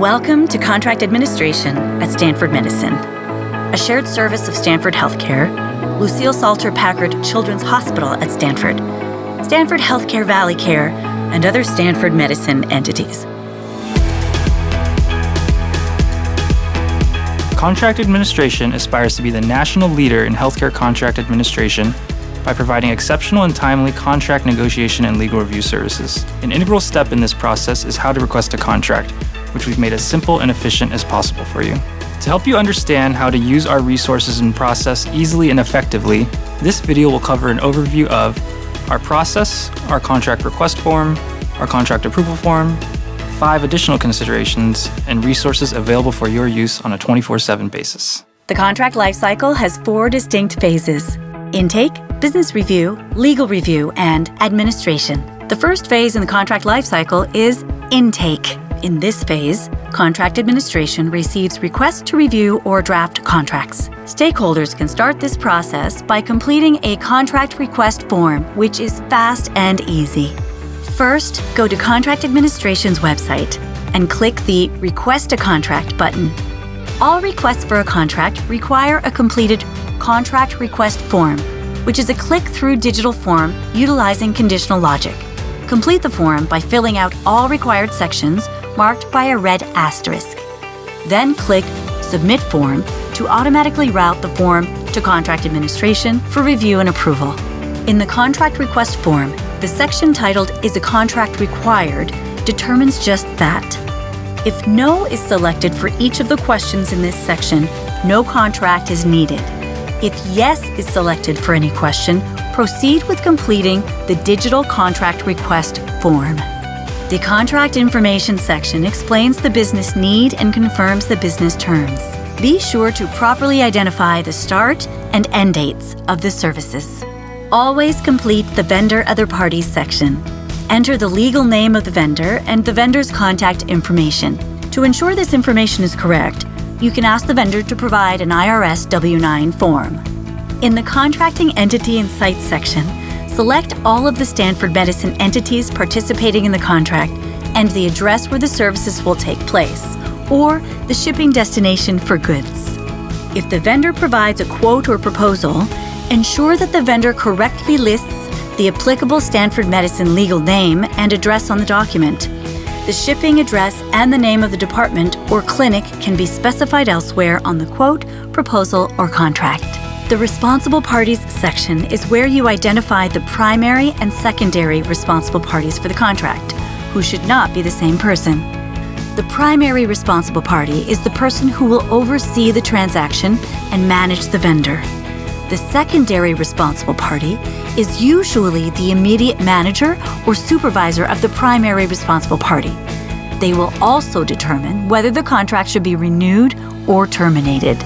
Welcome to Contract Administration at Stanford Medicine, a shared service of Stanford Healthcare, Lucille Salter Packard Children's Hospital at Stanford, Stanford Healthcare Valley Care, and other Stanford Medicine entities. Contract Administration aspires to be the national leader in healthcare contract administration by providing exceptional and timely contract negotiation and legal review services. An integral step in this process is how to request a contract, which we've made as simple and efficient as possible for you. To help you understand how to use our resources and process easily and effectively, this video will cover an overview of our process, our contract request form, our contract approval form, 5 additional considerations, and resources available for your use on a 24/7 basis. The contract lifecycle has 4 distinct phases: intake, business review, legal review, and administration. The first phase in the contract lifecycle is intake. In this phase, contract administration receives requests to review or draft contracts. Stakeholders can start this process by completing a contract request form, which is fast and easy. First, go to Contract Administration's website and click the Request a Contract button. All requests for a contract require a completed contract request form, which is a click-through digital form utilizing conditional logic. Complete the form by filling out all required sections marked by a red asterisk. Then click Submit Form to automatically route the form to Contract Administration for review and approval. In the contract request form, the section titled Is a Contract Required determines just that. If No is selected for each of the questions in this section, no contract is needed. If Yes is selected for any question, proceed with completing the digital contract request form. The Contract Information section explains the business need and confirms the business terms. Be sure to properly identify the start and end dates of the services. Always complete the Vendor Other Parties section. Enter the legal name of the vendor and the vendor's contact information. To ensure this information is correct, you can ask the vendor to provide an IRS W-9 form. In the Contracting Entity and Site section, select all of the Stanford Medicine entities participating in the contract and the address where the services will take place, or the shipping destination for goods. If the vendor provides a quote or proposal, ensure that the vendor correctly lists the applicable Stanford Medicine legal name and address on the document. The shipping address and the name of the department or clinic can be specified elsewhere on the quote, proposal, or contract. The Responsible Parties section is where you identify the primary and secondary responsible parties for the contract, who should not be the same person. The primary responsible party is the person who will oversee the transaction and manage the vendor. The secondary responsible party is usually the immediate manager or supervisor of the primary responsible party. They will also determine whether the contract should be renewed or terminated.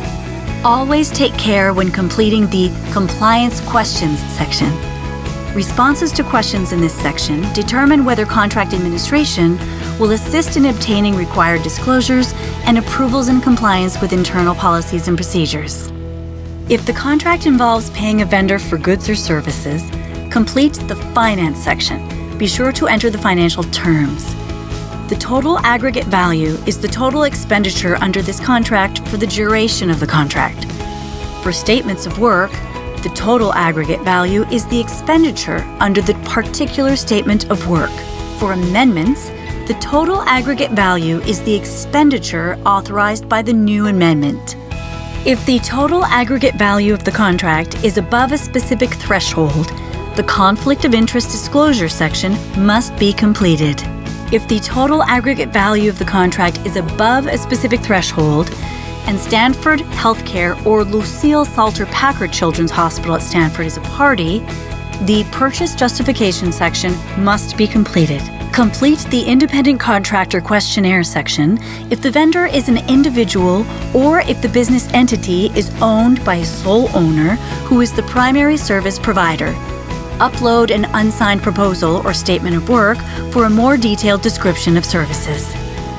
Always take care when completing the Compliance Questions section. Responses to questions in this section determine whether Contract Administration will assist in obtaining required disclosures and approvals in compliance with internal policies and procedures. If the contract involves paying a vendor for goods or services, complete the Finance section. Be sure to enter the financial terms. The total aggregate value is the total expenditure under this contract for the duration of the contract. For statements of work, the total aggregate value is the expenditure under the particular statement of work. For amendments, the total aggregate value is the expenditure authorized by the new amendment. If the total aggregate value of the contract is above a specific threshold, the Conflict of Interest Disclosure section must be completed. If the total aggregate value of the contract is above a specific threshold, and Stanford Healthcare or Lucille Salter Packard Children's Hospital at Stanford is a party, the Purchase Justification section must be completed. Complete the Independent Contractor Questionnaire section if the vendor is an individual or if the business entity is owned by a sole owner who is the primary service provider. Upload an unsigned proposal or statement of work for a more detailed description of services.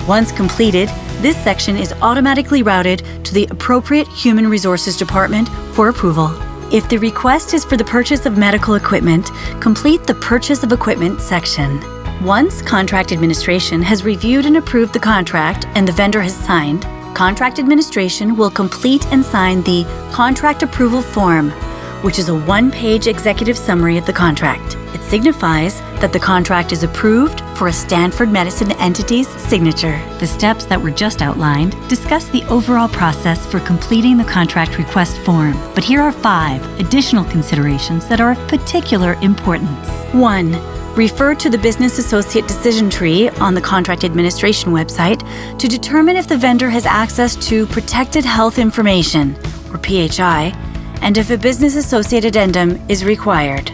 Once completed, this section is automatically routed to the appropriate Human Resources Department for approval. If the request is for the purchase of medical equipment, complete the Purchase of Equipment section. Once contract administration has reviewed and approved the contract and the vendor has signed, contract administration will complete and sign the contract approval form, which is a one-page executive summary of the contract. It signifies that the contract is approved for a Stanford Medicine entity's signature. The steps that were just outlined discuss the overall process for completing the contract request form, but here are 5 additional considerations that are of particular importance. 1. Refer to the Business Associate Decision Tree on the Contract Administration website to determine if the vendor has access to Protected Health Information, or PHI, and if a Business Associate Addendum is required.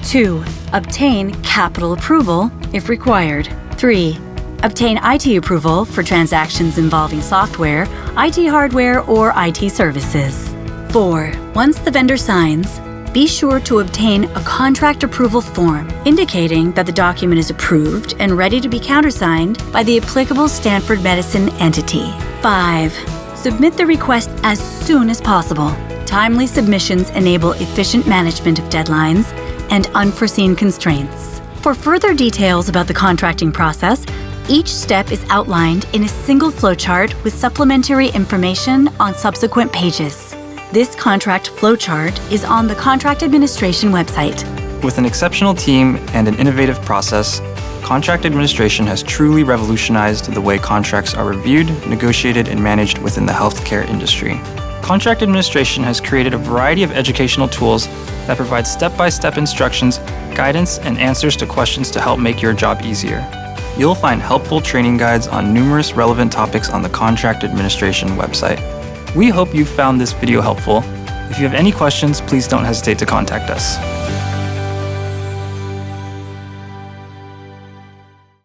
2. Obtain capital approval if required. 3. Obtain IT approval for transactions involving software, IT hardware, or IT services. 4. Once the vendor signs, be sure to obtain a contract approval form indicating that the document is approved and ready to be countersigned by the applicable Stanford Medicine entity. 5. Submit the request as soon as possible. Timely submissions enable efficient management of deadlines and unforeseen constraints. For further details about the contracting process, each step is outlined in a single flowchart with supplementary information on subsequent pages. This contract flowchart is on the Contract Administration website. With an exceptional team and an innovative process, contract administration has truly revolutionized the way contracts are reviewed, negotiated, and managed within the healthcare industry. Contract administration has created a variety of educational tools that provide step-by-step instructions, guidance, and answers to questions to help make your job easier. You'll find helpful training guides on numerous relevant topics on the Contract Administration website. We hope you found this video helpful. If you have any questions, please don't hesitate to contact us.